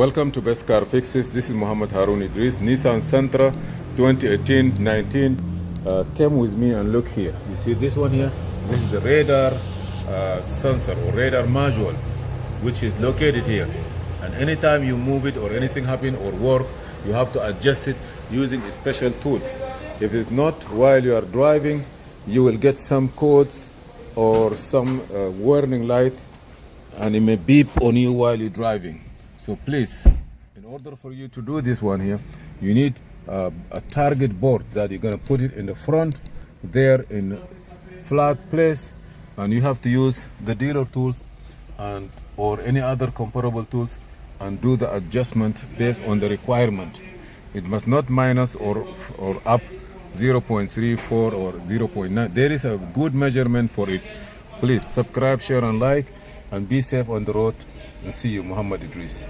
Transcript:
Welcome to Best Car Fixes. This is Muhammad Harun Idris, Nissan Sentra 2018-19. Came with me and look here. You see this one here? This is a radar sensor or radar module, which is located here. And anytime you move it or anything happen or work, you have to adjust it using special tools. If it's not while you are driving, you will get some codes or some warning light, and it may beep on you while you're driving. So please, in order for you to do this one here, you need a target board that you're going to put it in the front there in flat place, and you have to use the dealer tools and or any other comparable tools and do the adjustment based on the requirement. It must not minus or up 0.34 or 0.9. There is a good measurement for it. Please subscribe, share and like, and be safe on the road. And see you, Muhammad Idris.